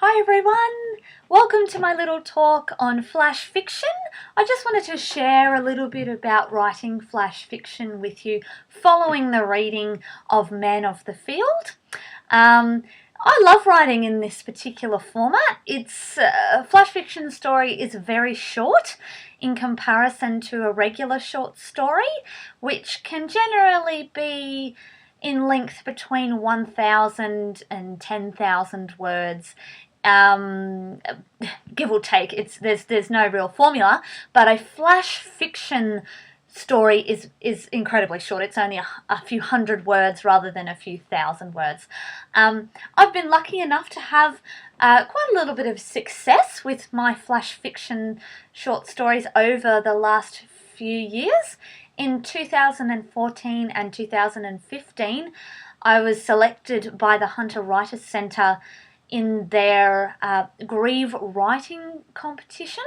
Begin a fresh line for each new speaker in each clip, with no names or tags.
Hi everyone, welcome to my little talk on flash fiction. I just wanted to share a little bit about writing flash fiction with you following the reading of Man of the Field. I love writing in this particular format. It's a flash fiction story is very short in comparison to a regular short story, which can generally be in length between 1,000 and 10,000 words. Give or take, there's no real formula, but a flash fiction story is incredibly short. It's only a few hundred words rather than a few thousand words. I've been lucky enough to have quite a little bit of success with my flash fiction short stories over the last few years. In 2014 and 2015, I was selected by the Hunter Writers Centre in their Grieve writing competition,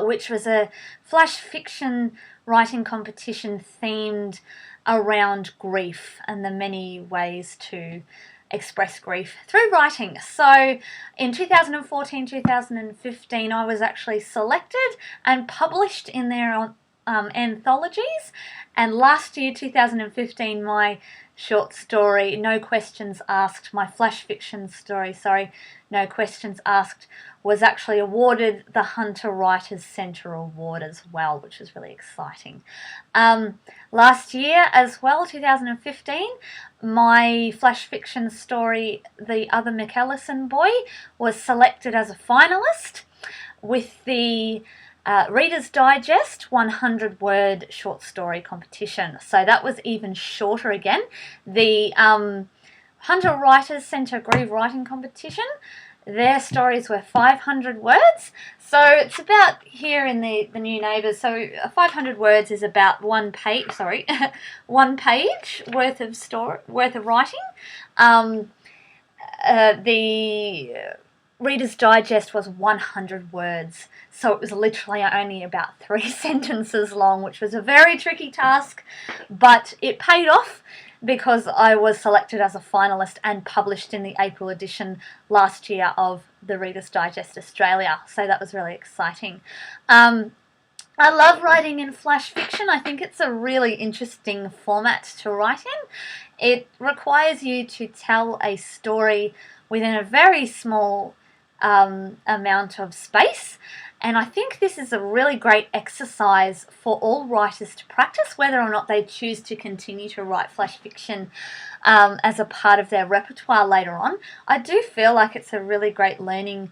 which was a flash fiction writing competition themed around grief and the many ways to express grief through writing. So in 2014-2015 I was actually selected and published in their anthologies, and last year 2015 my short story No Questions Asked, my flash fiction story, No Questions Asked, was actually awarded the Hunter Writers Centre Award as well, which is really exciting. Last year as well, 2015, my flash fiction story The Other McEllison Boy was selected as a finalist with the Reader's Digest 100-word short story competition. So that was even shorter again. The Hunter Writers Centre Grieve writing competition, their stories were 500 words. So it's about, here in the New Neighbours, so 500 words is about one page worth of writing. The Reader's Digest was 100 words, so it was literally only about 3 sentences long, which was a very tricky task, but it paid off because I was selected as a finalist and published in the April edition last year of the Reader's Digest Australia, so that was really exciting. I love writing in flash fiction. I think it's a really interesting format to write in. It requires you to tell a story within a very small amount of space, and I think this is a really great exercise for all writers to practice, whether or not they choose to continue to write flash fiction as a part of their repertoire later on. I do feel like it's a really great learning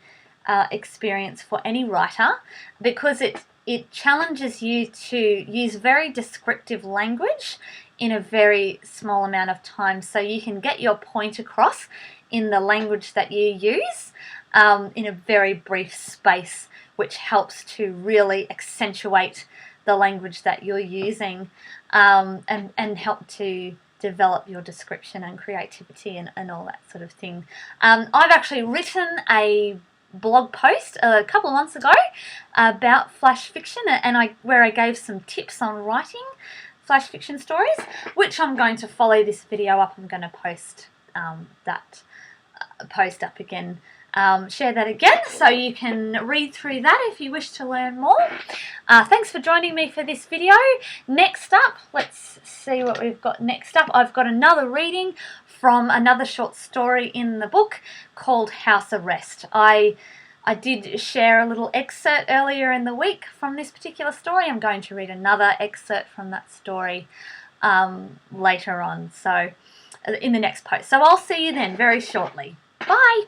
experience for any writer, because it challenges you to use very descriptive language in a very small amount of time, so you can get your point across in the language that you use in a very brief space, which helps to really accentuate the language that you're using and help to develop your description and creativity and all that sort of thing. I've actually written a blog post a couple of months ago about flash fiction, and where I gave some tips on writing flash fiction stories, which I'm going to follow this video up. I'm going to post that post up again, share that again, so you can read through that if you wish to learn more. Thanks for joining me for this video. Next up, let's see what we've got next up. I've got another reading from another short story in the book called House Arrest. I did share a little excerpt earlier in the week from this particular story. I'm going to read another excerpt from that story later on, so in the next post. So I'll see you then very shortly. Bye!